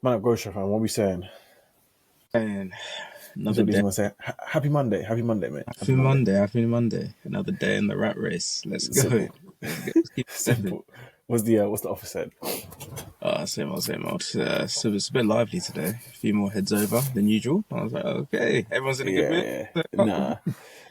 Man, grocery fan, what are we saying? And That's another what these day. man say. Happy Monday, mate. Happy Happy Monday. Monday. Happy Monday. Another day in the rat race. Let's go. Simple, Let's go. Let's keep it moving. simple. What's the officer said? Same old, same old. So it's a bit lively today. A few more heads over than usual. I was like, okay, everyone's in a good Yeah, mood. yeah. Nah,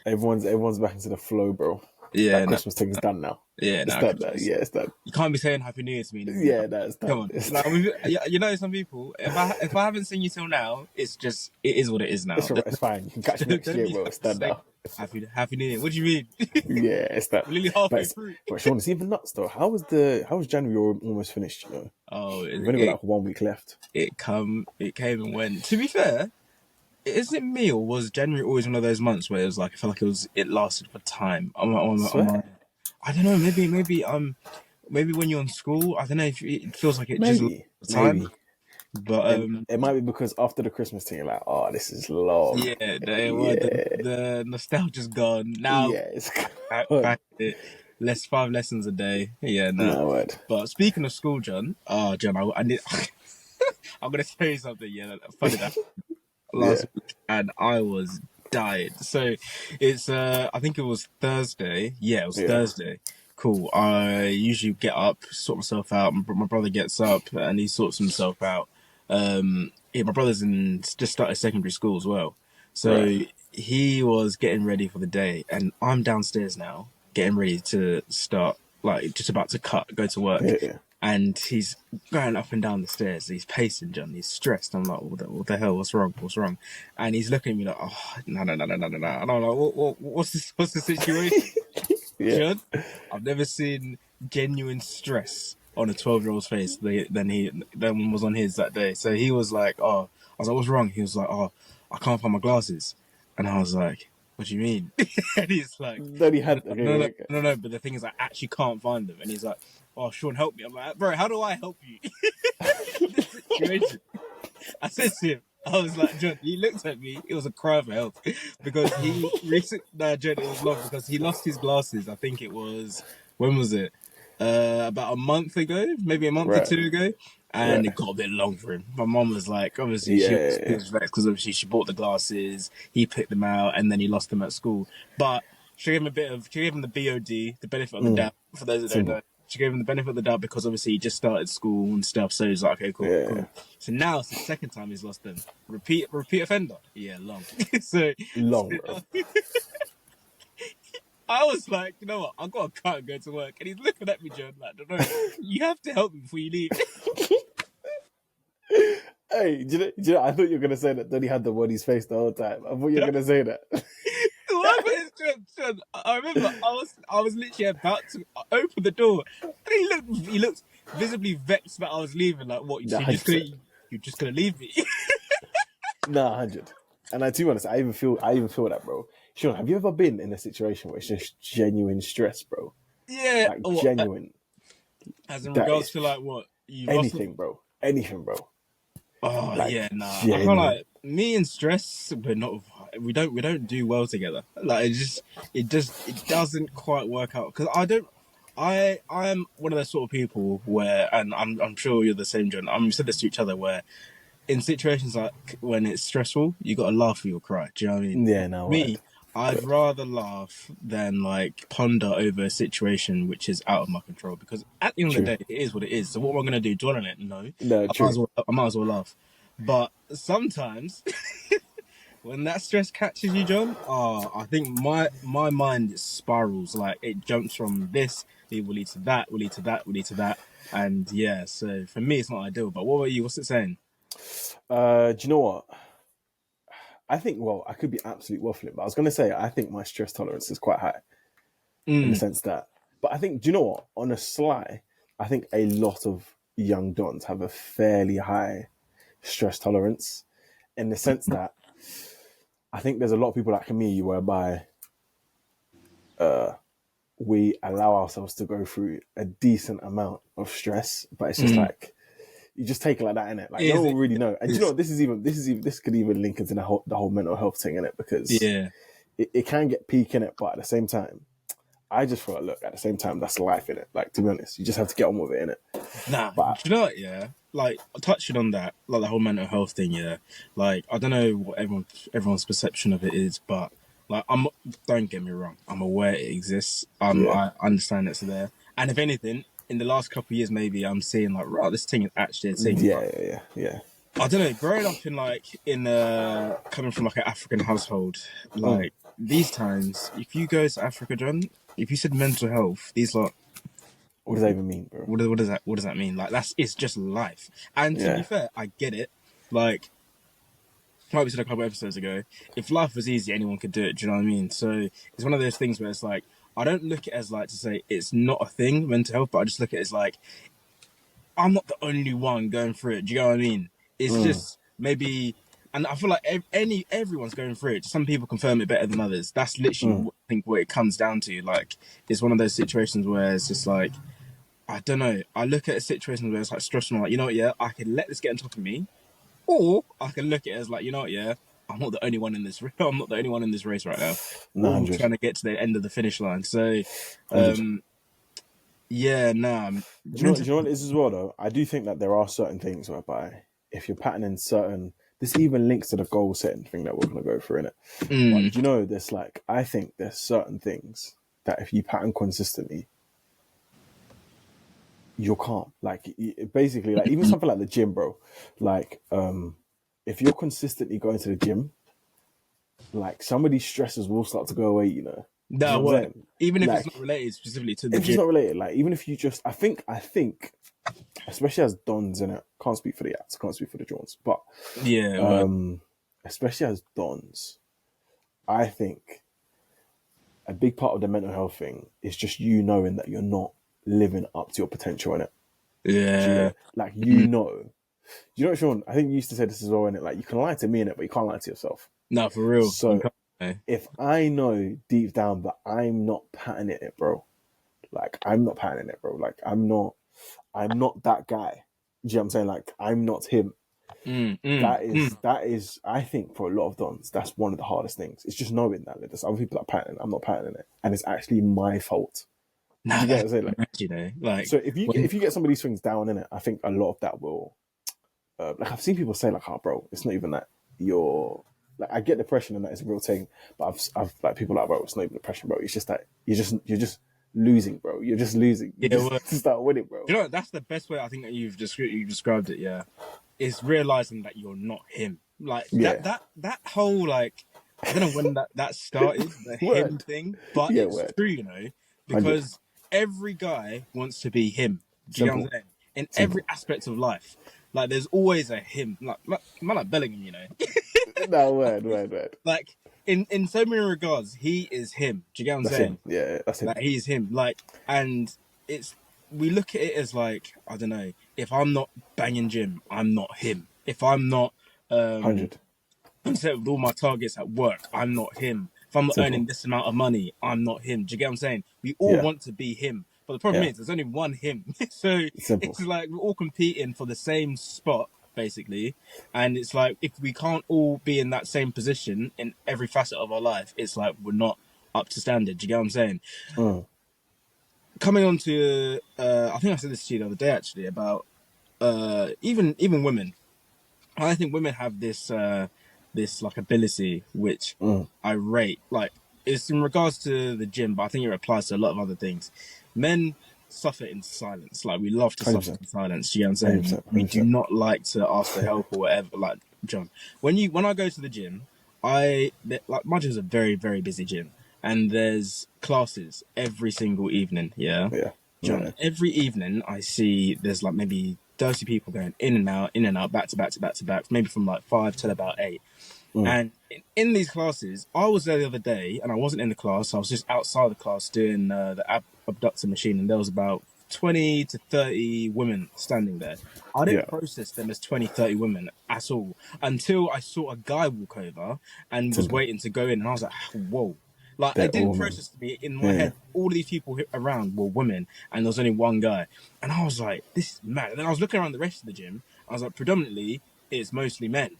everyone's back into the flow, bro. Yeah, That no, Christmas thing is done now. yeah, It's no, done now. Christmas. Yeah, it's done. You can't be saying Happy New Year to me anymore. Yeah, that's Come done. on. It's Like, done. some people, if I haven't seen you till now, it is what it is now. It's alright. It's fine. You can catch me next Don't year, be bro. It's done saying now. Happy New Year. What do you mean? Yeah, it's done. We're literally But halfway through. Sean, it's even nuts though. How was January almost finished? You know, Oh, we've only got like 1 week left. it came and went. To be fair, is it me or was January always one of those months where it was like I felt like it lasted for time? Swear, I don't know. Maybe when you're in school, I don't know if it feels like it just lasts maybe, for time. maybe. But It might be because after the Christmas thing, you're like, oh, this is long. yeah, Yeah, the nostalgia's gone now. yeah, it's Back good. at it. Less 5 lessons a day. Yeah, no. No word. But speaking of school, John. Oh, John, I need. I'm gonna tell you something. Yeah, funny that Yeah, last week, and I was dying. So it's I think it was Thursday. Yeah, it was yeah, Thursday. Cool. I usually get up, sort myself out. My brother gets up and he sorts himself out. Yeah, my brother's just started secondary school as well, right. so he was getting ready for the day, and I'm downstairs now getting ready to start, like just about to go to work. Yeah, yeah. And he's going up and down the stairs. He's pacing, John. He's stressed. I'm like, what the hell? What's wrong? What's wrong? And he's looking at me like, oh, no. And I'm like, what's this? What's the situation, Yeah. John? I've never seen genuine stress on a 12-year-old's face than was on his that day. So he was like, oh, I was like, what's wrong? He was like, oh, I can't find my glasses. And I was like, what do you mean? And he's like, Then he had okay, okay. no. But the thing is, I actually can't find them. And he's like, oh, Sean, help me. I'm like, bro, how do I help you in this situation? I said to him, I was like, John, he looked at me. It was a cry for help because John, it was long because he lost his glasses. I think it was, when was it? About a month ago, maybe a month or Right, two ago. And right. it got a bit long for him. My mom was like, obviously, she Yeah, was vexed because obviously she bought the glasses, he picked them out, and then he lost them at school. But she gave him the BOD, the benefit of the doubt. For those that don't simple. know, she gave him the benefit of the doubt because obviously he just started school and stuff. So he's like, okay, cool, Yeah, cool. So now it's the second time he's lost them. Repeat offender. Yeah, long. so, long, bro. I was like, you know what? I've got to cut and go to work. And he's looking at me, John, like, no, you have to help me before you leave. Hey, do you know? I thought you were gonna say that. Then he had the body's face the whole time. I thought you were gonna say that. What is John? I remember I was literally about to open the door, and he looked visibly vexed that I was leaving. Like, what? Nah, You're just gonna leave me? nah, 100. And to be honest, I even feel that, bro. Sean, have you ever been in a situation where it's just genuine stress, bro? Yeah. Like Or, genuine. as in That regards is to like what you lost. anything, bro. Anything, bro. Oh Like yeah, nah. I feel genuine. like me and stress, we're not. We don't do well together. Like it doesn't quite work out because I don't. I'm one of those sort of people where, and I'm sure you're the same, John. We said this to each other where in situations like when it's stressful, you got to laugh or you'll cry. Do you know what I mean? Yeah, no Me, word. I'd rather laugh than like ponder over a situation which is out of my control because at the end of True. the day, it is what it is. So what am I going to do? Dwell on it? No. No, true. I might as well laugh. But sometimes when that stress catches you, John, I think my mind spirals. Like it jumps from this, it will lead to that, will lead to that, will lead to that. And yeah, so for me, it's not ideal. But what about you? What's it saying? Do you know what? I think, well, I could be absolutely waffling, but I was going to say, I think my stress tolerance is quite high in the Mm. sense that, but I think, do you know what? On a sly, I think a lot of young dons have a fairly high stress tolerance in the sense that I think there's a lot of people like me whereby we allow ourselves to go through a decent amount of stress, but it's just Mm. like, you just take it like that, innit? Like no Is one it? will really know. And do you know Is what? This could even link into the whole mental health thing, innit? Because yeah. it can get peak in it, but at the same time, I just feel like, look, at the same time, that's life in it. Like, to be honest, you just have to get on with it in it. Nah. But Do you know what? Yeah. like touching on that, like the whole mental health thing, yeah. Like I don't know what everyone's perception of it is, but like don't get me wrong, I'm aware it exists. Yeah, I understand it's there, and if anything, in the last couple of years, maybe I'm seeing like, right, this thing is actually a thing. yeah, But yeah, yeah, yeah. I don't know. Growing up in coming from like an African household, Mm. like these times, if you go to Africa, John, if you said mental health, these like What does that even mean, bro? what does that mean? Like it's just life. And to be Yeah, fair, I get it. Like we said a couple episodes ago, if life was easy, anyone could do it. Do you know what I mean? So it's one of those things where it's like I don't look at it as like to say it's not a thing, mental health, but I just look at it as like I'm not the only one going through it. Do you know what I mean? It's mm. just maybe, and I feel like everyone's going through it. Some people confirm it better than others. That's literally Mm. I think what it comes down to. Like it's one of those situations where it's just like I don't know. I look at a situation where it's like stressful. Like you know what? Yeah, I can let this get on top of me, or I can look at it as like you know what? Yeah, I'm not the only one in this. I'm not the only one in this race right now. No, We're all 100, trying to get to the end of the finish line. So, 100. yeah, nah. Do you know what it is as well though? I do think that there are certain things whereby if you're patterning certain, this even links to the goal setting thing that we're gonna go through in it. But Mm, do you know there's like I think there's certain things that if you pattern consistently, you're calm. Like basically, like even something like the gym, bro. Like if you're consistently going to the gym, like some of these stresses will start to go away. You know, do you that know what I'm word, saying? even if it's not Like related specifically to the if it's gym. not related, like even if you just, I think, especially as dons in it, can't speak for the acts, can't speak for the Jones, but Yeah, word. um, especially as dons, I think a big part of the mental health thing is just you knowing that you're not living up to your potential in it. Do you Yeah. get like Mm. you know, Sean? I think you used to say this as well in it. Like you can lie to me in it, but you can't lie to yourself. No, for real. You So can't. Eh? if I know deep down that I'm not patterning it, bro, like I'm not patterning it, bro. Like I'm not that guy. Do you know what I'm saying? Like I'm not him. Mm, mm, That is I think for a lot of dons, that's one of the hardest things. It's just knowing that like, there's other people that pattern. I'm not patterning it, and it's actually my fault. Do nah, you get what that's I'm saying? Like, mad, you know. Like so if you when, get some of these things down in it, I think a lot of that will. Like I've seen people say like, "Oh, bro, it's not even that you're." Like I get depression and that is a real thing, but I've like people like, bro, it's not even depression, bro. It's just that you're just losing, bro. You're just losing. You yeah, just well, need to start winning, bro. you know, that's the best way I think that you've described it. Yeah, is realizing that you're not him. Like Yeah, that whole like I don't know when that started the him word. thing, but Yeah, it's word. true, you know, 100. because every guy wants to be him. Do you get what I'm Simple. saying? In every Simple. aspect of life, like there's always a him. Like man, like Bellingham, you know. No, word, word, word. Like in so many regards, he is him. Do you get what I'm That's him. saying? Yeah, that's him. Like he's him. Like and it's we look at it as like I don't know. If I'm not banging gym, I'm not him. If I'm not 100. set with all my targets at work, I'm not him. If I'm not Simple. earning this amount of money, I'm not him. Do you get what I'm saying? We all Yeah, want to be him. But the problem yeah. is there's only one him. So Simple. it's like we're all competing for the same spot, basically. And it's like if we can't all be in that same position in every facet of our life, it's like we're not up to standard. Do you get what I'm saying? Mm, Coming on to I think I said this to you the other day actually about even women. I think women have this like ability which mm, I rate. Like it's in regards to the gym, but I think it applies to a lot of other things. Men suffer in silence. Like we love to suffer 100%. in silence. You know what I'm saying? 100%. We do 100%. not like to ask for help or whatever. Like John, when I go to the gym, like my gym's a very very busy gym, and there's classes every single evening. Yeah, Yeah. John, Yeah. every evening I see there's like maybe 30 people going in and out, back to back to back to back, maybe from like 5 till about 8. Mm, And in these classes, I was there the other day and I wasn't in the class. I was just outside the class doing the abductor machine, and there was about 20 to 30 women standing there. I yeah. didn't process them as 20, 30 women at all until I saw a guy walk over and was Simple. waiting to go in. And I was like, whoa. Like, They're it didn't all men. process to me in my Yeah. head. All of these people around were women, and there was only one guy. And I was like, this is mad. And then I was looking around the rest of the gym. I was like, predominantly, it's mostly men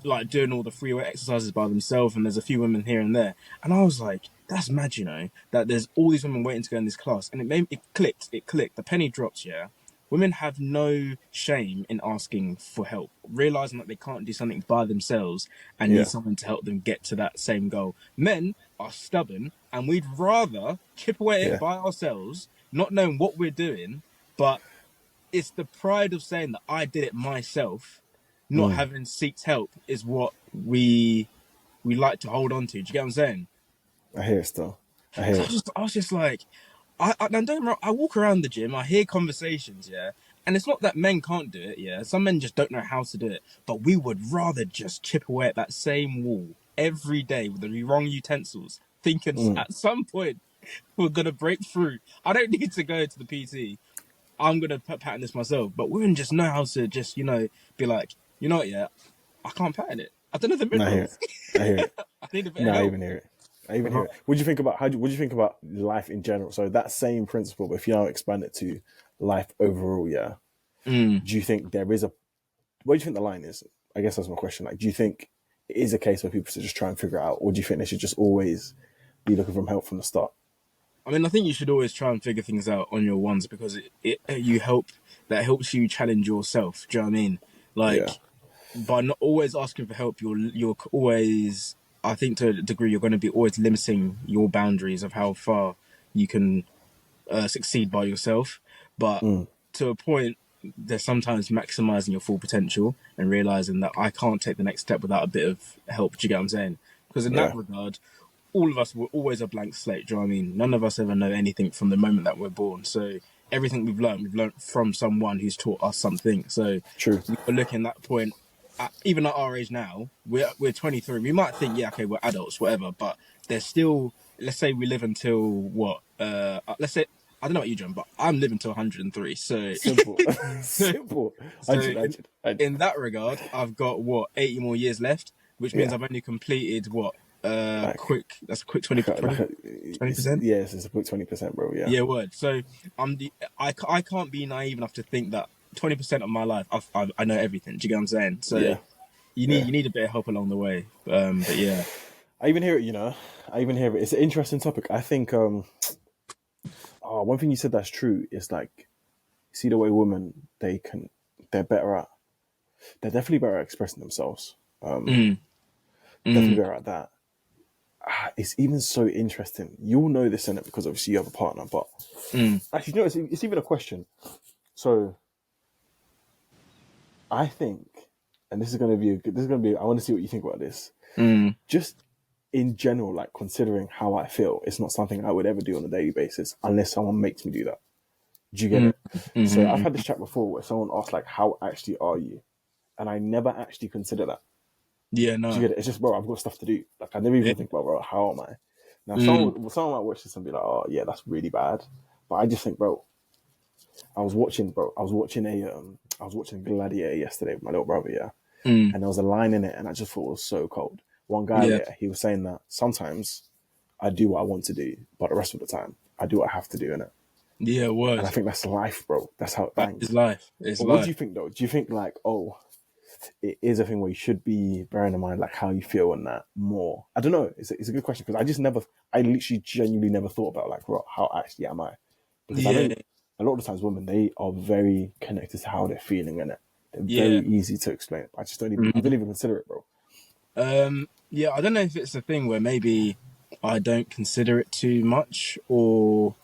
like doing all the free weight exercises by themselves, and there's a few women here and there. And I was like, that's mad, you know, that there's all these women waiting to go in this class. And it clicked, the penny dropped, yeah. women have no shame in asking for help, realizing that they can't do something by themselves and need Yeah. someone to help them get to that same goal. Men are stubborn, and we'd rather chip away at it Yeah. by ourselves, not knowing what we're doing, but it's the pride of saying that I did it myself, not Mm. having seeked help, is what we like to hold on to. Do you get what I'm saying? I hear it still. I hear it. I was just like, now don't get me wrong, I walk around the gym, I hear conversations, yeah, and it's not that men can't do it, yeah. Some men just don't know how to do it, but we would rather just chip away at that same wall every day with the wrong utensils, thinking Mm. at some point we're gonna break through. I don't need to go to the PT. I'm gonna pattern this myself, but women just know how to just be like, you know what, yeah, I can't pattern it. I don't know the No, I hear it. minerals. I hear it. I need a bit No, of I help. even hear it. I even hear it. What do you think about what do you think about life in general? So that same principle, but if you now expand it to life overall, yeah. Mm. Do you think there is a what do you think the line is? I guess that's my question. Like, do you think it is a case where people should just try and figure it out, or do you think they should just always be looking for help from the start? I mean, I think you should always try and figure things out on your ones because that helps you challenge yourself. Do you know what I mean? Like, Yeah. by not always asking for help, you're always, I think to a degree, you're going to be always limiting your boundaries of how far you can succeed by yourself. But Mm. to a point, there's sometimes maximizing your full potential and realizing that I can't take the next step without a bit of help. Do you get what I'm saying? Because in that Yeah. regard, all of us were always a blank slate. Do you know what I mean? None of us ever know anything from the moment that we're born. So everything we've learned from someone who's taught us something. So True. you're looking at that point, even at our age now, we're 23. We might think, yeah, okay, we're adults, whatever, but there's still, let's say we live until what? Let's say, I don't know about you, John, but I'm living till 103. So, Simple. Simple. so 100. in that regard, I've got what 80 more years left, which means Yeah. I've only completed what Like, that's a quick 20 percent. it's a quick 20%, bro. Yeah. Yeah, word. So I can't be naive enough to think that 20% of my life I know everything. Do you get what I'm saying? So Yeah. Yeah. you need a bit of help along the way. But yeah. I even hear it, I even hear it. It's an interesting topic. I think one thing you said that's true is like see the way women they're better at they're definitely better at expressing themselves. Mm, Definitely mm, better at that. It's even so interesting. You'll know this in it because obviously you have a partner, but mm, actually, it's even a question. So I think, and this is going to be I want to see what you think about this. mm. Just in general, like considering how I feel, it's not something I would ever do on a daily basis unless someone makes me do that. Do you get Mm, it? So I've mm, had this chat before where someone asked like, "How actually are you?" And I never actually consider that. yeah, Do you no. get it? It's just, bro, I've got stuff to do. Like I never Yeah. even think about, bro, how am I? Now, Mm, someone might watch this and be like, "Oh, yeah, that's really bad," but I just think, bro, I was watching Gladiator yesterday with my little brother, yeah, mm, and there was a line in it, and I just thought it was so cold. One guy, yeah. yeah, he was saying that sometimes I do what I want to do, but the rest of the time I do what I have to do in it. Yeah, And I word. think that's life, bro. That's how it That is bangs. life. It's But what do life. you think though? Do you think like, oh, it is a thing where you should be bearing in mind like how you feel and that more? I don't know. It's a good question because I literally genuinely never thought about like, bro, how actually am I? Because I Yeah, know a lot of the times women they are very connected to how they're feeling in it. They're yeah. very easy to explain. I just I don't Mhm. even consider it, bro. Yeah, I don't know if it's a thing where maybe I don't consider it too much, or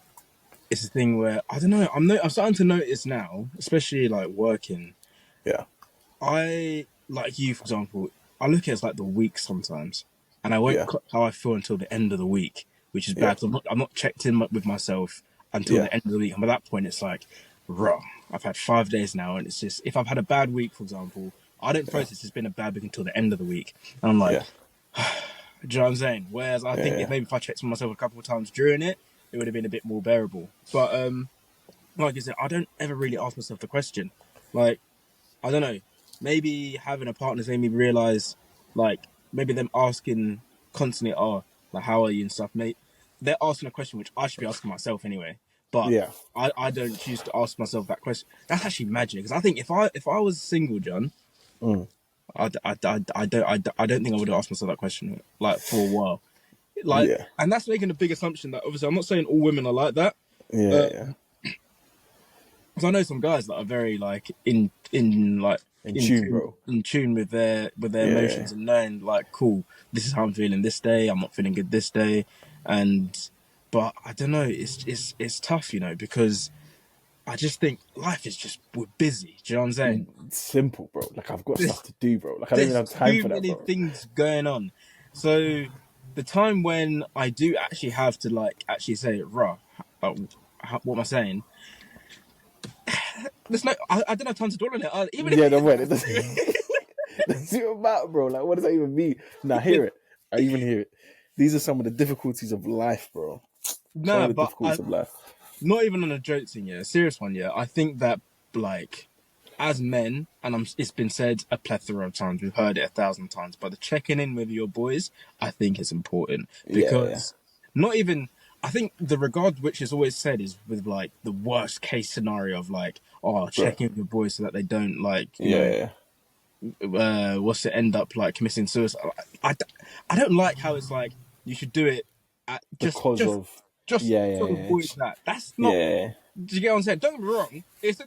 it's a thing where I don't know. I'm starting to notice now, especially like working. Yeah, I like you, for example. I look at it as like the week sometimes, and I won't yeah, clock how I feel until the end of the week, which is yeah, bad. 'Cause I'm not checked in with myself until yeah, the end of the week, and by that point, it's like, raw. I've had 5 days now, and it's just if I've had a bad week, for example, I don't yeah, process it's been a bad week until the end of the week, and I'm like, yeah, do you know what I'm saying? Whereas I think yeah, if I checked on myself a couple of times during it, it would have been a bit more bearable. But like I said, I don't ever really ask myself the question. Like, I don't know. Maybe having a partner's made me realize, like, maybe them asking constantly, "Oh, like, how are you?" and stuff. Mate, they're asking a question which I should be asking myself anyway. But yeah. I don't choose to ask myself that question. That's actually magic because I think if I was single, John, Mm. I don't think I would have asked myself that question like for a while. Like, Yeah, and that's making a big assumption that obviously I'm not saying all women are like that. yeah, Uh, yeah, because I know some guys that are very like In tune, bro. in tune with their Yeah. emotions and knowing like, cool, this is how I'm feeling this day. I'm not feeling good this day, and but I don't know. It's tough, you know, because I just think life is just we're busy. Do you know what I'm saying? Simple, bro. Like I've got There's, stuff to do, bro. Like I don't even there's have time too for that, many bro. things going on. So the time when I do actually have to like actually say, "Rah, what am I saying?" There's no, I don't have time to dwell on it. Even if Yeah, no way. It doesn't, it doesn't even matter, bro. Like, what does that even mean? Nah, hear it. I even hear it. These are some of the difficulties of life, bro. Some of nah, the but difficulties of life. not even on a joke thing, yeah, a serious one, yeah. I think that like as men, and it's been said a plethora of times, we've heard it 1,000 times, but the checking in with your boys, I think is important Yeah, yeah, because not even. I think the regard which is always said is with like the worst case scenario of like, oh, bro. check in with your boys so that they don't like, you Yeah, know, yeah. what's it end up like committing suicide. I, I don't like how it's like you should do it at Because of just yeah, yeah, to yeah, avoid that. That's not. yeah. Do you get what I'm saying? Don't get me wrong. It's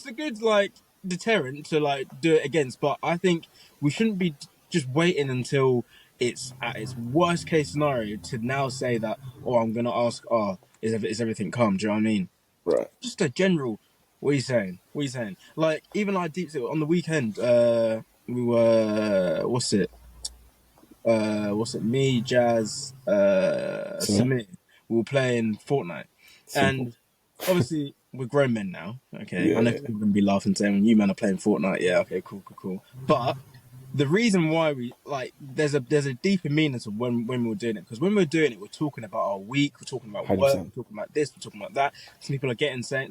a good like deterrent to like do it against. But I think we shouldn't be just waiting until it's at its worst case scenario to now say that. Oh, I'm gonna ask. Oh, is everything calm? Do you know what I mean? Right. Just a general. What are you saying? What are you saying? Like even like deep on the weekend. We were what's it? Me, Jazz, So Samir. We were playing Fortnite, simple. and obviously we're grown men now. Okay, I know Yeah, people are gonna be laughing saying you men are playing Fortnite. Yeah, okay, cool. But the reason why we like there's a deeper meaning to when we were doing it because when we we're doing it, we're talking about our week, we're talking about hundred work, percent. we're talking about this, we're talking about that.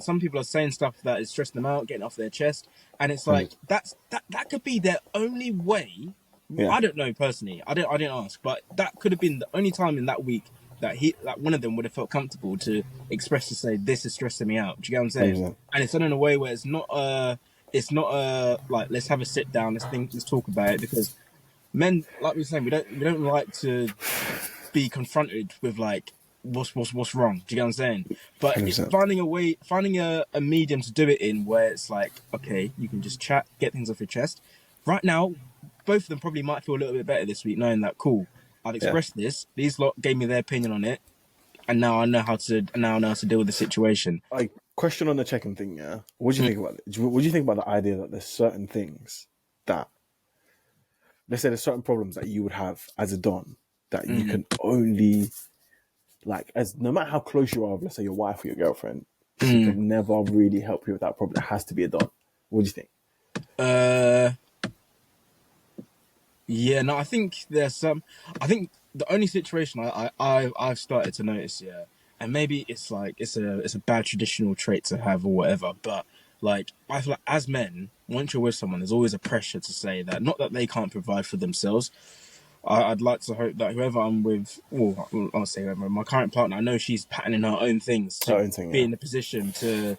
Some people are saying stuff that is stressing them out, getting off their chest, and it's like Hundred. that could be their only way. Yeah, I don't know personally. I didn't ask, but that could have been the only time in that week that one of them would have felt comfortable to express to say this is stressing me out. Do you get what I'm hundred saying? percent. And it's done in a way where it's not like let's have a sit down, let's talk about it because men, like we were saying, we don't like to be confronted with like what's wrong. Do you get what I'm saying? But Hundred it's percent. finding a medium to do it in where it's like okay, you can just chat, get things off your chest. Right now, both of them probably might feel a little bit better this week, knowing that cool. I've Yeah. expressed this. These lot gave me their opinion on it, and now I know how to deal with the situation. Like question on the checking thing. Yeah. What do you think about it? What do you think about the idea that there's certain things that let's say there's certain problems that you would have as a don that you Mm-hmm. can only like as no matter how close you are with let's say your wife or your girlfriend, she Mm. can never really help you with that problem. It has to be a don. What do you think? Uh, yeah, no, I think there's some. I think the only situation I've started to notice, yeah, and maybe it's like it's a bad traditional trait to have or whatever, but like I feel like as men, once you're with someone, there's always a pressure to say that not that they can't provide for themselves. I'd like to hope that whoever I'm with, well, I'll say whoever, my current partner, I know she's patterning her own things Her to own thing, be yeah. in a position to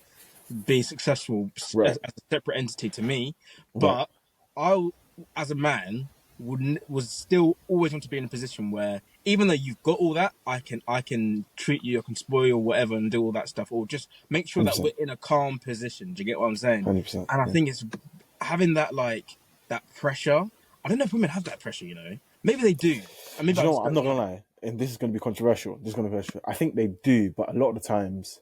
be successful Right. as a separate entity to me. Right. But I, as a man, was still always want to be in a position where even though you've got all that, I can treat you, I can spoil you or whatever and do all that stuff, or just make sure that 100%. we're in a calm position. Do you get what I'm saying? 100%. And I Yeah. think it's having that like that pressure. I don't know if women have that pressure, you know. Maybe they do. And maybe Do you I know just what? I'm don't not know. gonna lie, and this is gonna be controversial. This is gonna be controversial. I think they do, but a lot of the times,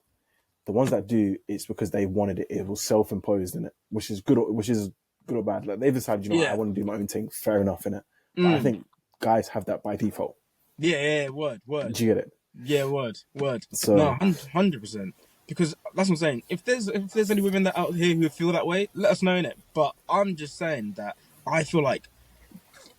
the ones that do, it's because they wanted it. It was self-imposed in it, which is good. Which is good or bad. Like they've decided, you know, what, I Yeah. want to do my own thing. Fair enough in it. But I Mm. think guys have that by default. Yeah. Word. Do you get it? Yeah. Word. No, So 100%. Because that's what I'm saying. If there's any women that out here who feel that way, let us know in it. But I'm just saying that I feel like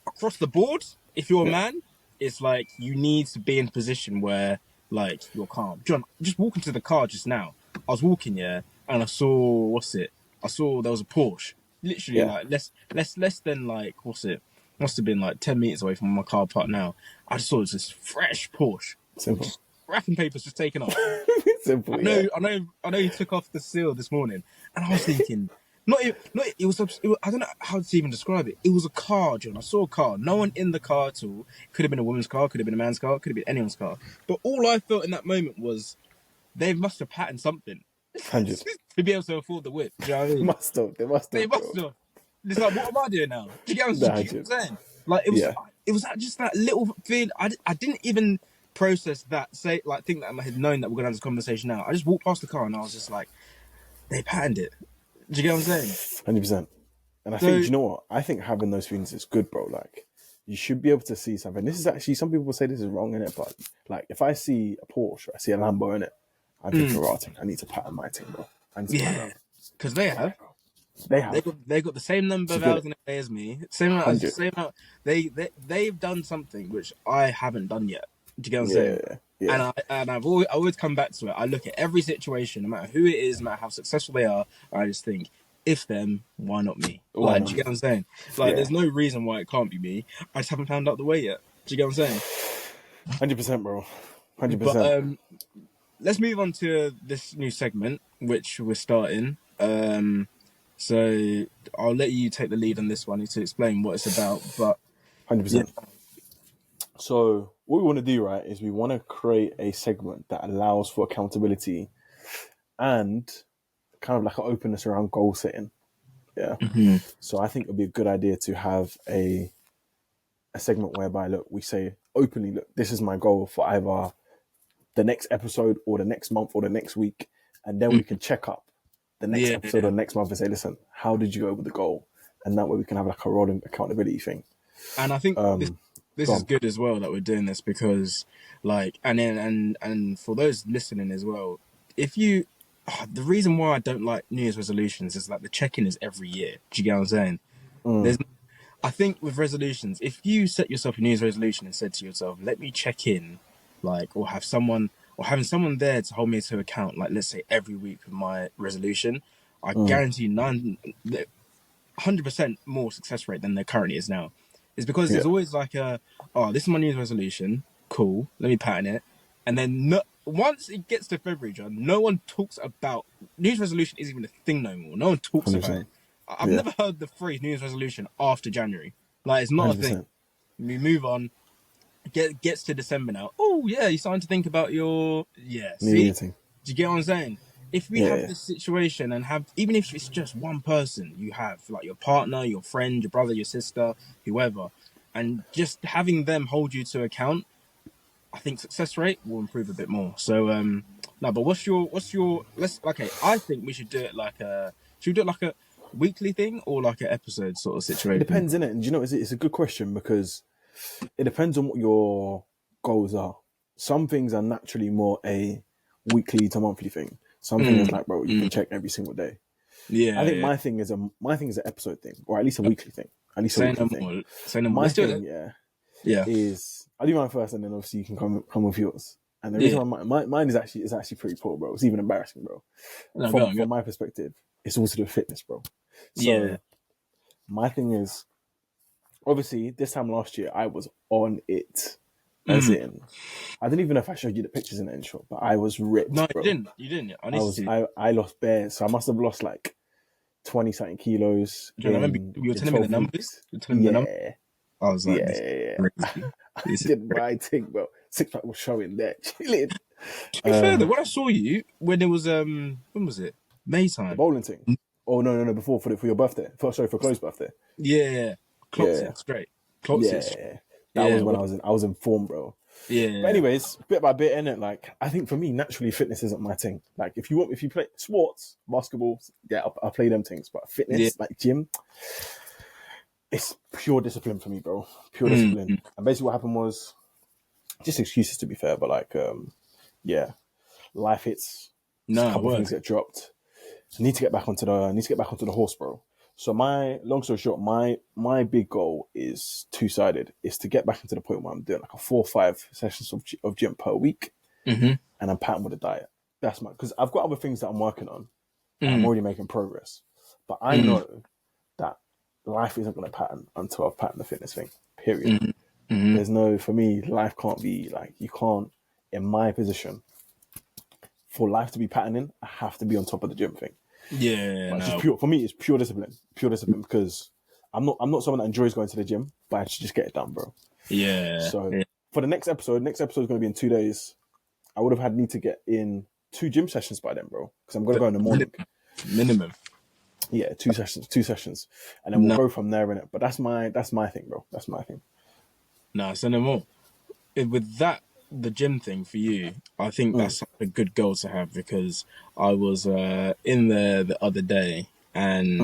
across the board, if you're a yeah, man, it's like you need to be in a position where like you're calm. John, just walking to the car just now. I was walking, yeah, and I saw what's it? I saw there was a Porsche. Literally yeah, like less than like what's it? Must have been like 10 meters away from my car park now. I just saw this fresh Porsche. simple, Just wrapping papers just taken off. simple. Yeah, I know he took off the seal this morning, and I was thinking, it was, I don't know how to even describe it. It was a car, John. I saw a car. No one in the car at all. Could have been a woman's car. Could have been a man's car. Could have been anyone's car. But all I felt in that moment was they must have patterned something. 100. to be able to afford the whip. Do you know what I They mean? must have. They must They have, must bro. have. It's like, what am I doing now? Do you get The what I'm 100. saying? Like, Yeah. it was just that little thing. I didn't even process that, think that I had known that we're going to have this conversation now. I just walked past the car and I was just like, they patterned it. Do you get what I'm saying? 100%. And I So, think, do you know what? I think having those things is good, bro. Like, you should be able to see something. This is actually, some people say this is wrong in it, but like, if I see a Porsche, I see a Lambo in it, I'm thinking, right, I need to pattern my thing, bro. I need to pattern yeah, that. because they have. They have. They got the same number of To get hours it. in a day as me. Same amount. 100. Same amount. They've done something which I haven't done yet. Do you get what I'm Yeah. saying? Yeah. I've always come back to it. I look at every situation, no matter who it is, no matter how successful they are. I just think, if them, why not me? Why Like, not do you me? get what I'm saying? Like, Yeah. there's no reason why it can't be me. I just haven't found out the way yet. Do you get what I'm saying? 100%, bro. But 100%. let's move on to this new segment, which we're starting. So I'll let you take the lead on this one to explain what it's about. But 100%. So what we want to do, right, is we want to create a segment that allows for accountability and kind of like an openness around goal setting. Yeah. So I think it would be a good idea to have a segment whereby, look, we say openly, look, this is my goal for either the next episode or the next month or the next week. And then we can check up the next episode or next month and say, listen, how did you go with the goal? And that way we can have like a rolling accountability thing. And I think this is good as well that we're doing this because, like, and for those listening as well, if you, the reason why I don't like New Year's resolutions is like the check-in is every year. Do you get what I'm saying? I think with resolutions, if you set yourself a New Year's resolution and said to yourself, let me check in, like, or having someone there to hold me to account, like, let's say every week with my resolution, I guarantee 100% more success rate than there currently is now. It's because there's always like this is my New Year's resolution, cool, let me pattern it. And then once it gets to February, John, no one talks about New Year's resolution isn't even a thing no more. No one talks about it. I've never heard the phrase New Year's resolution after January. Like, it's not 100%. A thing. We move on. Gets to December now. Oh yeah, you're starting to think about your See, do you get what I'm saying? If we have this situation and even if it's just one person, you have like your partner, your friend, your brother, your sister, whoever, and just having them hold you to account, I think success rate will improve a bit more. So no, but what's your I think we should do it like a weekly thing or like an episode sort of situation? It depends, innit? And you know, it's a good question because it depends on what your goals are. Some things are naturally more a weekly to monthly thing. Some things like, bro, you can check every single day. Yeah, I think my thing is an episode thing, or at least a weekly thing. At least a weekly thing. My thing, is I'll do mine first, and then obviously you can come with yours. And the reason why mine is actually pretty poor, bro. It's even embarrassing, bro. From my perspective, it's also the fitness, bro. So my thing is, obviously, this time last year I was on it. As in, I didn't even know if I showed you the pictures in the intro, but I was ripped. No, bro. You didn't. I lost bare, so I must have lost like 20 something kilos. I remember you were telling me the numbers. I was like, I did my thing, bro. Six pack was showing there, chilling. To be fair, though, when I saw you, when it was when was it? May time. The bowling thing. Oh no! Before for your birthday. For Chloe's birthday. Yeah, clocked it straight. That was when I was in form, bro. Yeah. But anyways, bit by bit, innit? Like, I think for me, naturally, fitness isn't my thing. Like, if you play sports, basketball, I'll play them things. But fitness, like gym, it's pure discipline for me, bro. Pure discipline. And basically, what happened was just excuses, to be fair. But like, life hits. A couple of things get dropped. So I need to get back onto the horse, bro. So long story short, my big goal is two-sided. Is to get back into the point where I'm doing like a 4 or 5 sessions of gym per week, and I'm patterned with a diet. That's because I've got other things that I'm working on. I'm already making progress, but I know that life isn't going to pattern until I've patterned the fitness thing. Period. For me, life can't be like, you can't. In my position, for life to be patterning, I have to be on top of the gym thing. Yeah, it's just pure, for me, it's pure discipline because I'm not someone that enjoys going to the gym, but I should just get it done, bro. Yeah. So for the next episode is going to be in 2 days. I would have had need to get in 2 gym sessions by then, bro. Because I'm gonna go in the morning. Minimum. Yeah, 2 sessions, and then we'll No, go from there in it. But that's my thing, bro. That's my thing. no, say no more. With that, the gym thing for you, I think that's a good goal to have, because I was in there the other day, and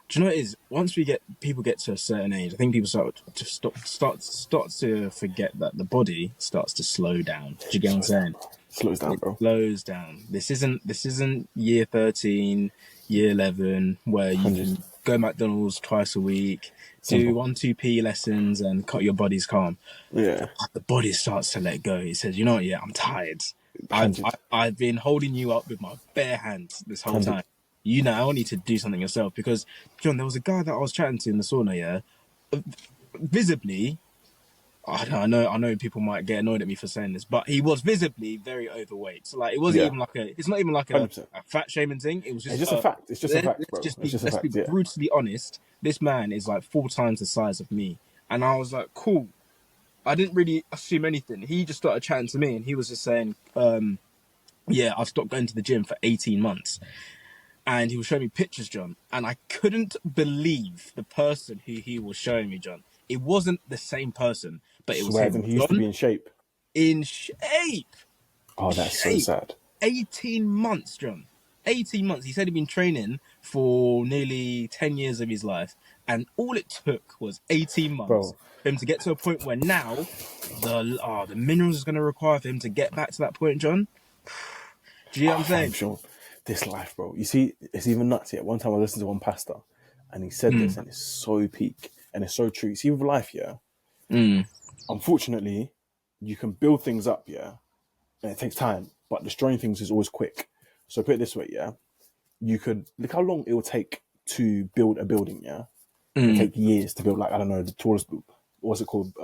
do you know what it is? Once people get to a certain age, I think people start to forget that the body starts to slow down. Do you get what I'm saying? Slows down, It bro. slows down. This isn't year 13, year 11, where you 100. can go McDonald's twice a week, do Simple. 1-2p lessons, and cut your body's calm. Yeah. The body starts to let go. It says, you know what? Yeah, I'm tired. Hundred. I've been holding you up with my bare hands this whole 100. time. You now need to do something yourself, because John, there was a guy that I was chatting to in the sauna. Yeah, visibly, I know people might get annoyed at me for saying this, but he was visibly very overweight. So, like, it wasn't Yeah. even like it's not even like a 100%. fat shaming thing. It was just, It's just a fact. It's just a fact, bro. Let's It's just a be fact. Yeah. brutally honest. This man is like 4 times the size of me, and I was like, cool. I didn't really assume anything. He just started chatting to me, and he was just saying, yeah, I've stopped going to the gym for 18 months. And he was showing me pictures, John, and I couldn't believe the person who he was showing me, John. It wasn't the same person, but it was Swear, him, then he used to John, be in shape. in shape. Oh, that's so sad. 18 months, John. 18 months. He said he'd been training for nearly 10 years of his life, and all it took was 18 months Bro. for him to get to a point where now the minerals is going to require for him to get back to that point, John. Do you know what I'm saying? Sure. This life, bro. You see, it's even nuts. Yeah, one time I listened to one pastor, and he said this, and it's so peak, and it's so true. You see, with life, yeah. Unfortunately, you can build things up, yeah, and it takes time. But destroying things is always quick. So put it this way, yeah. You could look how long it will take to build a building, yeah. It will take years to build, like, I don't know, the tallest. What's it called?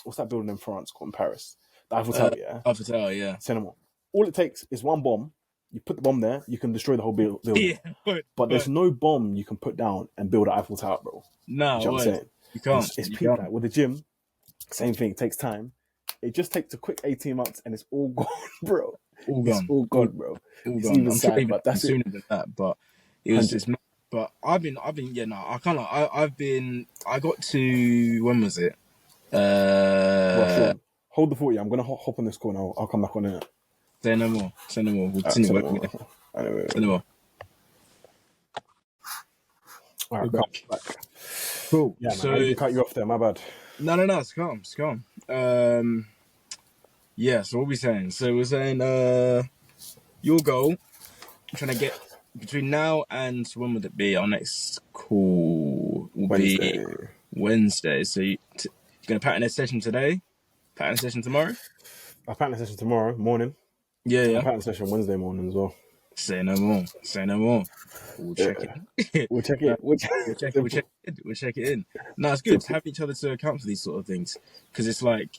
What's that building in France called in Paris? The Eiffel Tower, yeah. Eiffel Tower, yeah. Cinema. All it takes is one bomb. You put the bomb there, you can destroy the whole building. Yeah, but there's no bomb you can put down and build an Eiffel Tower, bro. No, you know what I'm saying? You can't. It's peak, like with the gym. Same thing. It takes time. It just takes a quick 18 months, and it's all gone, bro. All gone. It's all gone, bro. All it's gone. even I'm sad, sure even but that's sooner it. than that. But it was just. But I've been. Yeah, no, I can't. I've been. I got to. When was it? Sean, hold the fort. Yeah, I'm gonna hop on this call, and I'll come back on it. Say no more. Say no more. We'll continue. Say no more. All right, back. Cool. Yeah, man, so I didn't cut you off there. My bad. no. It's calm. It's calm. Yeah. So what we saying? So we're saying your goal, trying to get between now and when would it be? Our next call will be Wednesday. So you're gonna pattern a session today, pattern a session tomorrow. I'll pattern a session tomorrow morning. Yeah. I'll pattern a session Wednesday morning as well. Say no more. Say no more. We'll check it. We'll check it. We'll check it in. No, it's good to have each other to account for these sort of things, because it's like,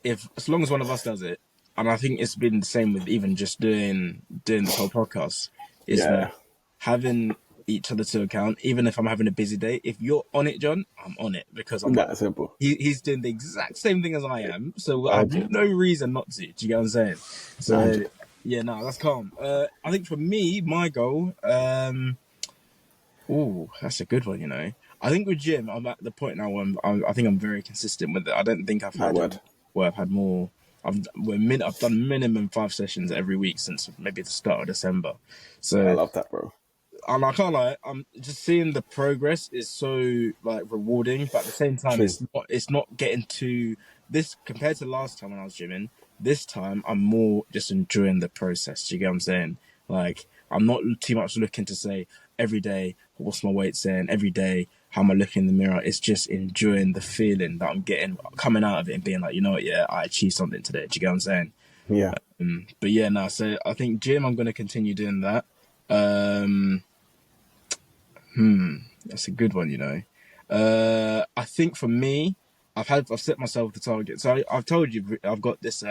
as long as one of us does it, and I think it's been the same with even just doing this whole podcast, is that having each other to account, even if I'm having a busy day. If you're on it, John, I'm on it, because I'm that simple. He's doing the exact same thing as I am, so I have no reason not to. Do you get what I'm saying? So. Yeah, no, that's calm. I think for me, my goal, that's a good one, you know. I think with gym, I'm at the point now where I think I'm very consistent with it. I don't think I've had where I've had more. I've done minimum 5 sessions every week since maybe the start of December. So I love that, bro. And I can't lie, I'm just seeing the progress is so like rewarding, but at the same time, it's not getting to this compared to last time when I was gymming. This time, I'm more just enjoying the process. Do you get what I'm saying? Like, I'm not too much looking to say every day, what's my weight saying? Every day, how am I looking in the mirror? It's just enjoying the feeling that I'm getting, coming out of it and being like, you know what, yeah, I achieved something today. Do you get what I'm saying? Yeah. But yeah, no, so I think gym, I'm going to continue doing that. That's a good one, you know. I think for me, I've set myself the target. So I've told you I've got this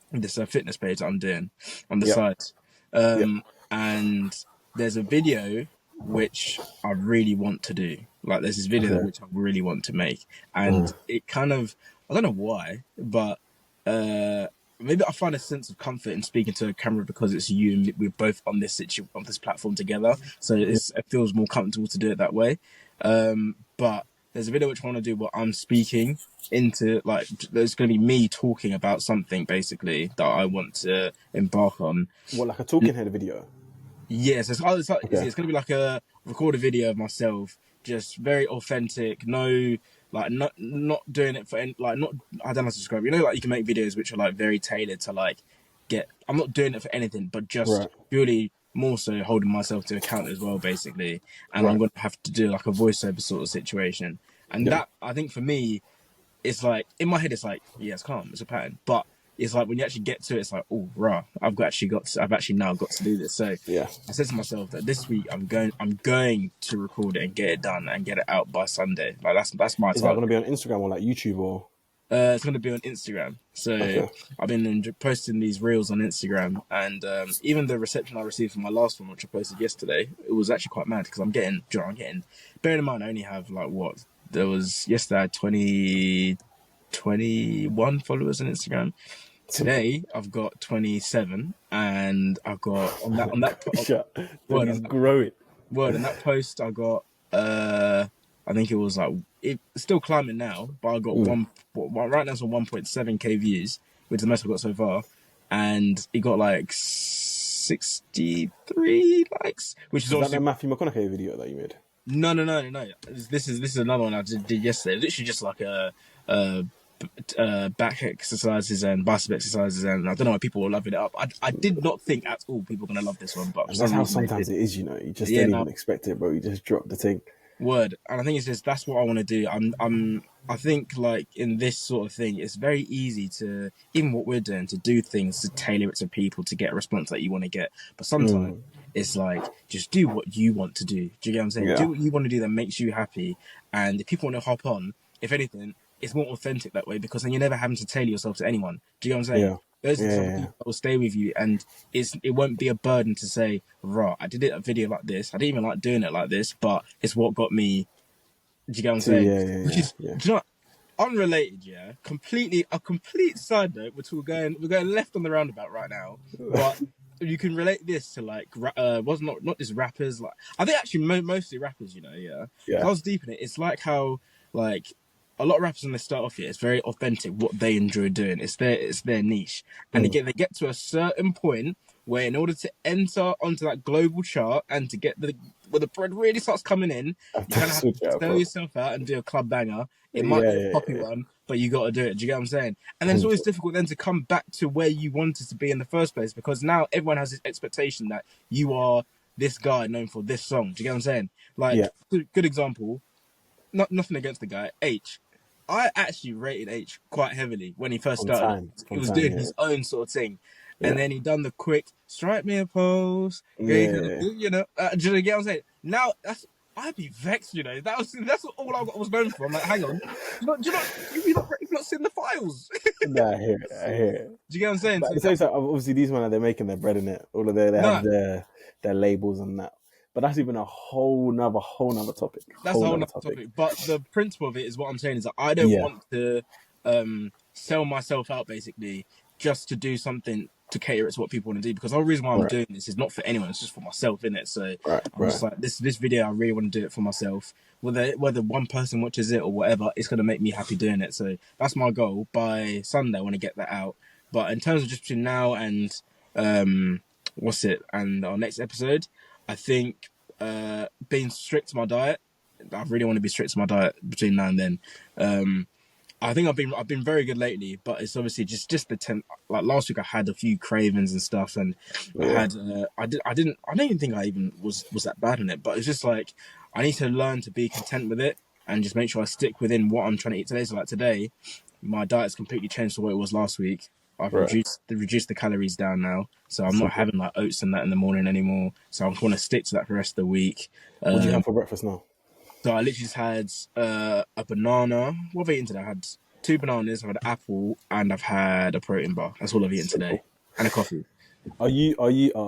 fitness page that I'm doing on the side, and there's a video which I really want to do. Like there's this video which I really want to make, and it kind of, I don't know why, but maybe I find a sense of comfort in speaking to a camera because it's you and we're both on on this platform together. So it feels more comfortable to do it that way. But there's a video which I want to do where I'm speaking into like there's going to be me talking about something basically that I want to embark on. What, like a talking head video? Yes, Okay. it's going to be like a recorded video of myself, just very authentic. No, like not doing it for like not. I don't know how to describe it. You know, like you can make videos which are like very tailored to like get. I'm not doing it for anything, but just Right. purely more so holding myself to account as well, basically. And I'm Right. going to have to do like a voiceover sort of situation. And Yeah. that I think for me, it's like in my head, it's like yeah, it's calm, it's a pattern, but it's like when you actually get to it, it's like oh, rah, I've actually now got to do this. So Yeah. I said to myself that this week I'm going to record it and get it done and get it out by Sunday. Like that's my Is that going to target. be on Instagram or like YouTube or? It's going to be on Instagram. So Okay. I've been posting these reels on Instagram, and even the reception I received from my last one, which I posted yesterday, it was actually quite mad because I'm getting. Bearing in mind, I only have like what there was yesterday. I had 21 followers on Instagram. Today I've got 27, and I've got Yeah. word He's on that growing. word on that post I got I think it was like it's still climbing now, but I got right now it's on 1.7k views, which is the most I've got so far, and it got like 63 likes, which is Is that the obviously Matthew McConaughey video that you made? no. This is another one I did yesterday. Literally just like a back exercises and bicep exercises, and I don't know why people were loving it up. I did not think at all people were gonna love this one, but for And that's some how reason they sometimes did. it is, you know. You just Yeah, don't no, even expect it, bro. You just drop the thing. word. And I think it's just that's what I want to do. I think like in this sort of thing, it's very easy to even what we're doing to do things to tailor it to people to get a response that you want to get. But sometimes it's like just do what you want to do. Do you get what I'm saying? Yeah. Do what you want to do that makes you happy. And if people want to hop on, if anything, it's more authentic that way because then you're never having to tailor yourself to anyone. Do you get what I'm saying? Yeah. Those are the type of Yeah. people that will stay with you, and it won't be a burden to say, "Right, I did a video like this. I didn't even like doing it like this, but it's what got me." Do you get what I'm saying? Which is, Yeah. do you know, what? Unrelated, yeah. A complete side note, which we're going left on the roundabout right now, but you can relate this to like, was not just rappers. Like, I think actually mostly rappers, you know, yeah. Yeah. I was deep in it. It's like how like a lot of rappers when they start off here, it's very authentic what they enjoy doing. It's their niche, and they get to a certain point where in order to enter onto that global chart and to get where the bread really starts coming in, you kind of have Switch to out, sell bro. yourself out and do a club banger. It might be a Yeah. poppy one, but you got to do it. Do you get what I'm saying? And then it's 100. always difficult then to come back to where you wanted to be in the first place because now everyone has this expectation that you are this guy known for this song. Do you get what I'm saying? Yeah. Like, good example. Nothing against the guy. H. I actually rated H quite heavily when he first On started. time. He On was time. doing Yeah. his own sort of thing, and Yeah. then he done the quick strike me a pose. Yeah. You know, do you get what I'm saying? Now I'd be vexed. You know, that's all I was known for. I'm like, hang on, you've not seen the files. Nah, I hear it. I hear it. Do you get what I'm saying? But So at the same time, obviously, these men are they're making their bread in it. All of they no, have their labels and that. But that's even a whole nother topic. that's a whole nother topic. But the principle of it is what I'm saying is that I don't Yeah. want to sell myself out basically just to do something to cater it to what people want to do because the whole reason why I'm Right. doing this is not for anyone, it's just for myself, in it. So Right. I'm just like this video I really want to do it for myself. Whether one person watches it or whatever, it's gonna make me happy doing it. So that's my goal. By Sunday I want to get that out. But in terms of just between now and and our next episode, I think being strict to my diet. I really want to be strict to my diet between now and then. I think I've been very good lately, but it's obviously just the like last week I had a few cravings and stuff, and Yeah. I don't even think I even was that bad in it, but it's just like I need to learn to be content with it and just make sure I stick within what I'm trying to eat today. So like today, my diet's completely changed to what it was last week. I've Right. reduced the calories down now, so I'm not having like oats and that in the morning anymore. So I want to stick to that for the rest of the week. What do you have for breakfast now? So I literally just had a banana. What have I eaten today? I had 2 bananas, I've had an apple, and I've had a protein bar. That's all I've eaten today. And a coffee. Are you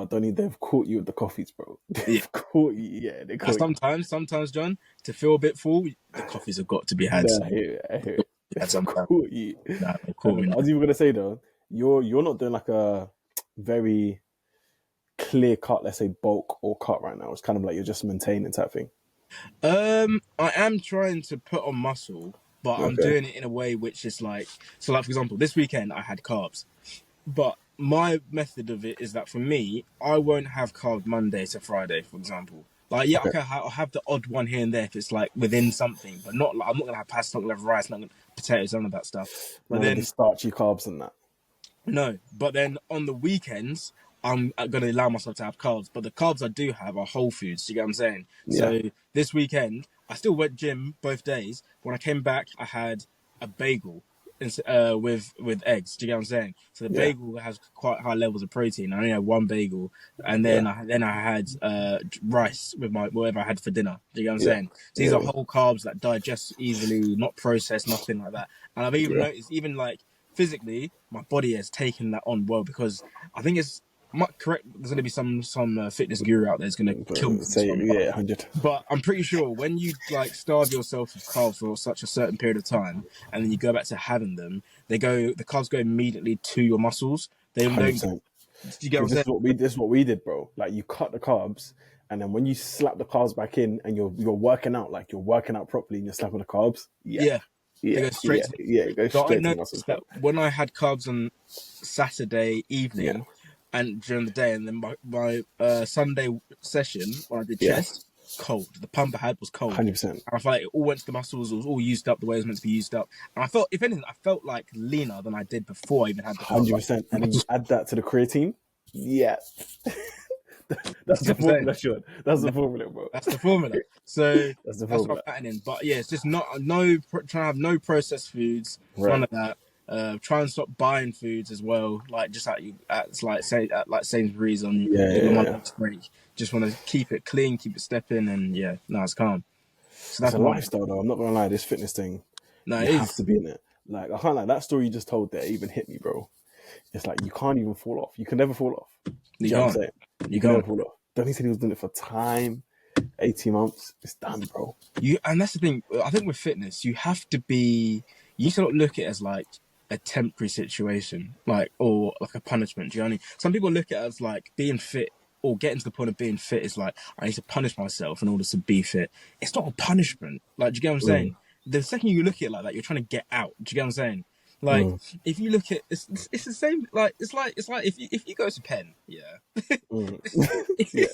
Donny, they've caught you with the coffees, bro. They've Yeah. caught you, yeah, they caught Sometimes, John, to feel a bit full, the coffees have got to be had. you. I hear it. Had They've sometimes. caught you. Nah, they caught me. I was even gonna say though, you're not doing like a very clear cut, let's say bulk or cut right now. It's kind of like you're just maintaining type thing. I am trying to put on muscle, but I'm Okay. doing it in a way which is like, so like for example, this weekend I had carbs, but my method of it is that for me, I won't have carbs Monday to Friday, for example. Like, yeah, Okay. okay, I'll have the odd one here and there if it's like within something, but not like I'm not gonna have pasta, not gonna have rice, not gonna potatoes, none of that stuff. But None of the then starchy carbs and that. no, but then on the weekends, I'm going to allow myself to have carbs. But the carbs I do have are whole foods. Do you get what I'm saying? Yeah. So this weekend, I still went gym both days. When I came back, I had a bagel with eggs. Do you get what I'm saying? So the Yeah. bagel has quite high levels of protein. I only had one bagel, and Yeah. then I had rice with my whatever I had for dinner. Do you get what I'm Yeah. saying? So these Yeah. are whole carbs that digest easily, not processed, nothing like that. And I've even Yeah. noticed, even like physically, my body has taken that on well because I think it's correct. There's going to be some fitness guru out there that's going to kill me But for this say one, yeah, 100. but I'm pretty sure when you like starve yourself of carbs for such a certain period of time, and then you go back to having them, the carbs go immediately to your muscles. They don't. 100%. You get what Because I'm saying? this is what we did, bro. Like you cut the carbs, and then when you slap the carbs back in, and you're working out, like you're working out properly, and you're slapping the carbs. Yeah, Yeah, they yeah, go straight yeah, to. yeah. It goes So I straight to the muscles, noticed that bro. when I had carbs on Saturday Yeah, evening and during the day, and then my Sunday session when I did yeah, chest, cold. The pump I had was cold. 100%, And I felt like it all went to the muscles. It was all used up the way it was meant to be used up. And I felt, if anything, I felt like leaner than I did before I even had the carbs. 100%. And then you Muscles, add that to the creatine. Yeah, you that's see the what I'm saying? formula, Sean. That's the formula, bro. That's the formula. So That's the that's what formula. I'm patterning. But yeah, it's just not trying to have no processed foods, Right. none of that. Try and stop buying foods as well. Like just at you at like say at like Sainsbury's on Yeah, during yeah, my yeah. lunch break. Just want to keep it clean, keep it stepping, and yeah, no, it's calm. So It's that's a my lifestyle, though. I'm not gonna lie. This fitness thing, no, you it have to is. be in it. Like I can't like that story you just told there. Even hit me, bro. It's like you can't even fall off. You can never fall off. Do You you know what I'm can't. saying? You You can never can't. fall off. Don't he said he was doing it for time? 18 months. It's done, bro. You and that's the thing. I think with fitness, you have to be. You need to not look at it as like a temporary situation, like or like a punishment. Do you know what I mean? Some people look at it as like being fit or getting to the point of being fit is like I need to punish myself in order to be fit. It's not a punishment. Like, do you get what I'm Mm, saying? The second you look at it like that, you're trying to get out. Do you get what I'm saying? Like, mm, if you look at it's the same. Like, it's like if you go to pen, yeah. mm. Yeah,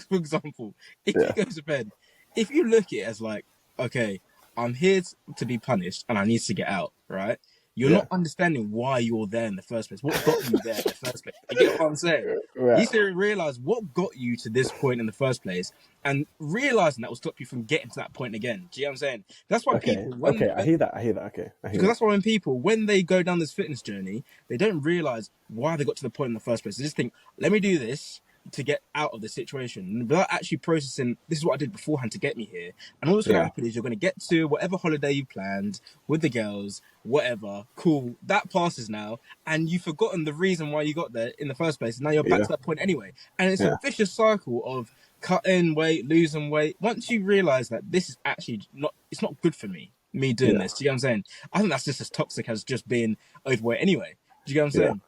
For example, if you yeah, go to bed, if you look at it as like, okay, I'm here to be punished and I need to get out, right? You're yeah. not understanding why you're there in the first place. What got you there in the first place? You get what I'm saying? You Right. need to realize what got you to this point in the first place, and realizing that will stop you from getting to that point again. Do you know what I'm saying? That's why Okay. people, Okay. I hear that. I hear that. Okay. I hear because that. that's why when people, when they go down this fitness journey, they don't realize why they got to the point in the first place. They just think, let me do this to get out of the situation without actually processing, this is what I did beforehand to get me here. And all that's going to Yeah. happen is you're going to get to whatever holiday you planned with the girls, whatever, cool, that passes now. And you've forgotten the reason why you got there in the first place. And now you're back Yeah. to that point anyway. And it's a Yeah. vicious cycle of cutting weight, losing weight. Once you realize that this is actually not, it's not good for me doing Yeah. this. Do you know what I'm saying? I think that's just as toxic as just being overweight anyway. Do you get what I'm Yeah. saying?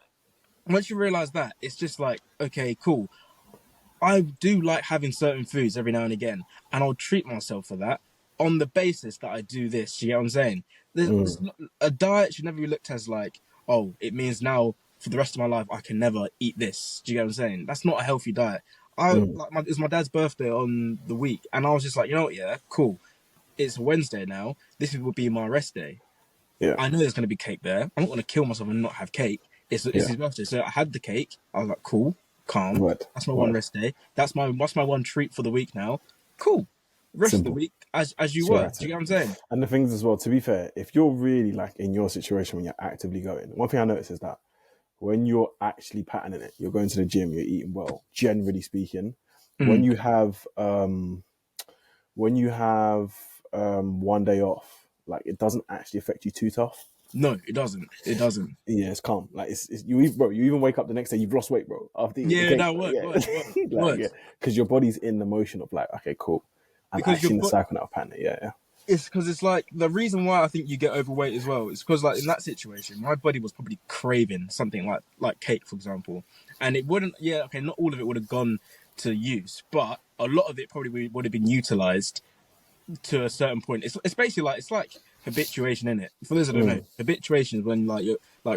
Once you realize that, it's just like, okay, cool. I do like having certain foods every now and again, and I'll treat myself for that on the basis that I do this. You get what I'm saying? Mm, A diet should never be looked as like, oh, it means now for the rest of my life I can never eat this. Do you get what I'm saying? That's not a healthy diet. mm. It was my dad's birthday on the week, and I was just like, you know what? Yeah, cool. It's Wednesday now. This will be my rest day. Yeah. I know there's going to be cake there. I'm not going to kill myself and not have cake. It's Yeah. his birthday, so I had the cake. I was like, cool, calm. Word. That's my one Word. rest day. That's my one treat for the week now. Cool. Rest of the Simple. week as you So were. that's Do you it. get what I'm saying? And the things as well, to be fair, if you're really like in your situation when you're actively going, one thing I notice is that when you're actually patterning it, you're going to the gym, you're eating well, generally speaking. When Mm. you have when you have one day off, like it doesn't actually affect you too tough. No, it doesn't. It doesn't. Yeah, it's calm. Like it's bro. You even wake up the next day, you've lost weight, bro. After eating the Yeah, cake, that bro. work, Yeah, work, like work. yeah, because your body's in the motion of like, okay, cool. I'm Because actually in the cycle now, of pattern. Yeah, yeah. It's because it's like the reason why I think you get overweight as well is because like in that situation, my body was probably craving something like cake, for example, and it wouldn't. Yeah, okay, not all of it would have gone to use, but a lot of it probably would have been utilized to a certain point. It's basically like it's like habituation in it. For those that don't know, habituation is when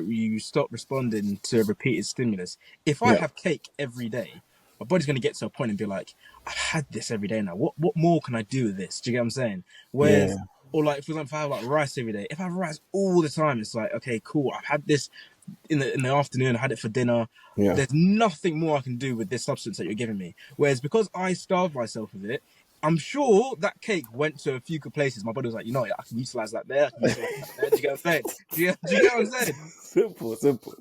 you stop responding to a repeated stimulus. If I Yeah, have cake every day, my body's gonna get to a point and be like, I've had this every day now. What more can I do with this? Do you get what I'm saying? yeah, Whereas or like for example, if I have like rice every day, if I have rice all the time, it's like, okay, cool. I've had this in the afternoon, I had it for dinner. yeah. There's nothing more I can do with this substance that you're giving me. Whereas because I starved myself with it, I'm sure that cake went to a few good places. My body was like, you know, I can utilize that there. I can utilize that there. Do you get what I'm saying? Do you get what I'm saying?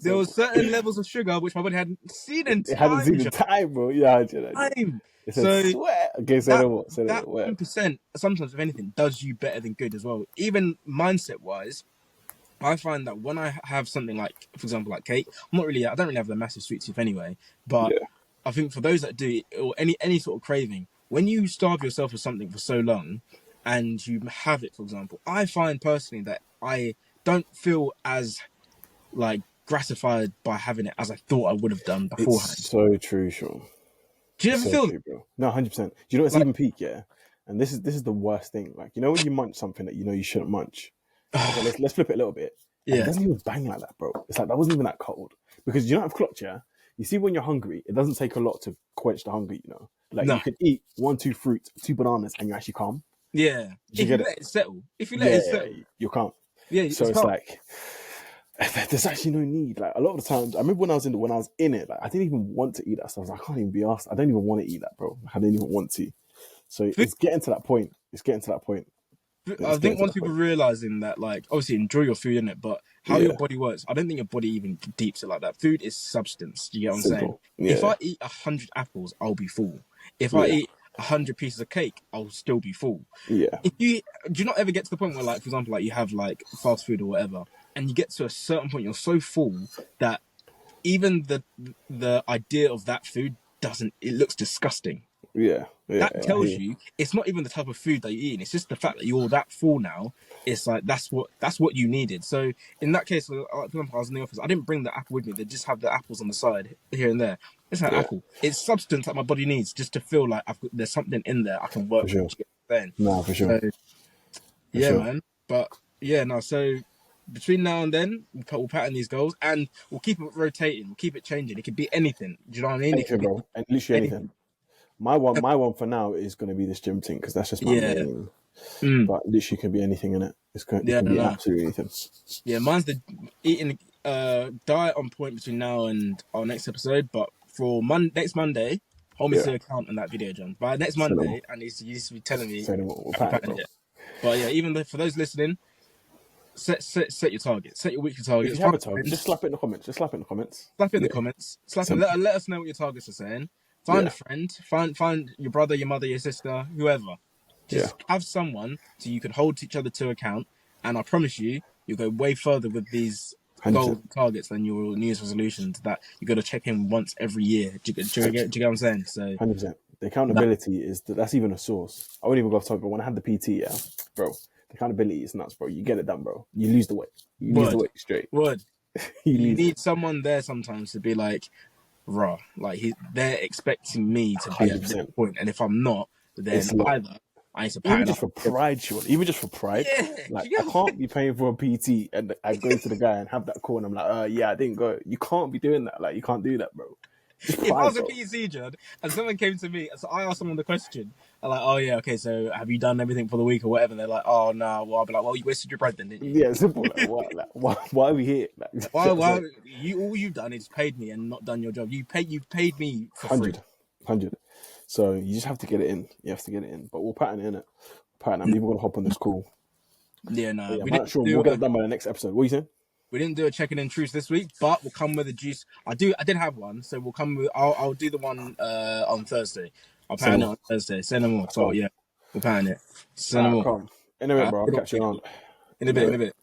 There was Simple. certain levels of sugar which my body hadn't seen in It hadn't time, seen the John. time, bro. Yeah, I did. Time. It said So sweat. Okay, say that no more. Say no that more. Where? 1%, sometimes if anything, does you better than good as well. Even mindset wise, I find that when I have something like, for example, like cake, I don't really have the massive sweet tooth anyway. But Yeah, I think for those that do, or any sort of craving, when you starve yourself for something for so long, and you have it, for example, I find personally that I don't feel as like gratified by having it as I thought I would have done it's beforehand. so true, Sean. Do you It's ever so feel true, bro. No, 100%. Do you know what's like, even peak? Yeah, and this is the worst thing. Like, you know when you munch something that you know you shouldn't munch. Okay, let's flip it a little bit. And it yeah, doesn't even bang like that, bro. It's like that wasn't even that cold. Because you don't have clocked, yeah? You see, when you're hungry, it doesn't take a lot to quench the hunger, you know? Like, no, you could eat 1, 2 fruits, 2 bananas, and you're actually calm. yeah. Did you If you get it? let it settle, if you let Yeah, it settle, you're calm. yeah, So it's it's calm. like, there's actually no need. Like, a lot of the times, I remember when I was in it, like, I didn't even want to eat that stuff. I was like, I can't even be asked. I don't even want to eat that, bro. I didn't even want to. So Food, it's getting to that point. It's getting to that point. I It's getting think to once that people point. realizing that, like, obviously enjoy your food in it, but how your Yeah, body works, I don't think your body even deeps it like that. Food is substance. Do you get what I'm saying? simple. If Yeah, I eat 100 apples, I'll be full. If I yeah, eat 100 pieces of cake, I'll still be full. yeah, If you do you not ever get to the point where, like, for example, like you have like fast food or whatever, and you get to a certain point, you're so full that even the idea of that food doesn't. It looks disgusting. yeah, yeah, That I hear tells you. you it's not even the type of food that you're eating. It's just the fact that you're that full now. It's like that's what you needed. So in that case, like, for example, I was in the office. I didn't bring the apple with me. They just have the apples on the side here and there. It's an Yeah, apple. It's substance that my body needs just to feel like there's something in there I can for work with. sure. Do you get what I'm saying? Nah, for sure. So For yeah, sure. man. But yeah, no. So between now and then, we'll pattern these goals and we'll keep it rotating. We'll keep it changing. It could be anything. Do you know what I mean? It could Anything, be bro. And literally anything. anything. My one for now is going to be this gym thing because that's just my Yeah. main. Mm. But literally can be anything in it. It Yeah. can No. be No. absolutely anything. Yeah, mine's the eating diet on point between now and our next episode. But for next Monday, hold me Yeah. to account on that video, John. By next Say no Monday, more. you need to be telling me Say no more. We'll have you pattern it, patterned bro. it. But yeah, even though, for those listening, set your targets, set your weekly If targets. you have Find a target, just friends, slap it in the comments. Just slap it in the comments. slap it in the Yeah. comments. Slap it. Simple. Let us know what your targets are saying. Find a Yeah. friend. Find your brother, your mother, your sister, whoever. Yeah. Just have someone so you can hold each other to account. And I promise you, you'll go way further with these goals 100%. and targets than your New Year's resolutions that you got to check in once every year. Do you get what I'm saying? So 100%. The that accountability that's even a source. I won't even go off topic, but when I had the PT, yeah, bro, the accountability is nuts, bro. You get it done, bro. You lose the weight. You lose the word, weight straight. word. You You lose it. need someone there sometimes to be like, raw. Like they're expecting me to be at this 100%. point, and if I'm not, then It's like, either I need to even pattern just up. for pride, Sean. Even just for pride. Yeah, do Like, you I get what I'm can't saying? be paying for a PT and I go to the guy and have that call and I'm like, yeah, I didn't go. You can't be doing that. Like, you can't do that, bro. Just If I pride, was a bro. PC, John, and someone came to me, so I asked someone the question, I'm like, oh yeah, okay, so have you done everything for the week or whatever? And they're like, oh no, well, I'll be like, well, you wasted your breath then, didn't you? Yeah, simple. Like, what? Like, why are we here? Like, you know what I'm Why saying? you all you've done is paid me and not done your job. You paid me for free. 100. So you just have to get it in. You have to get it in. But we'll pattern it in it. Pattern. I'm even gonna hop on this call. Yeah, But no, yeah, man, Sean, we'll get it done by the next episode. What are you saying? we didn't do a checking in truce this week, but we'll come with a juice. I did have one, so we'll come with. I'll do the one on Thursday. I'll pattern it Cinema. on Thursday. Send them more. So Calm. yeah, we'll pattern it. Send All them right, more. calm. In a bit, bro. I'll Good catch you one. around. In a In a bit. In a bit. bit.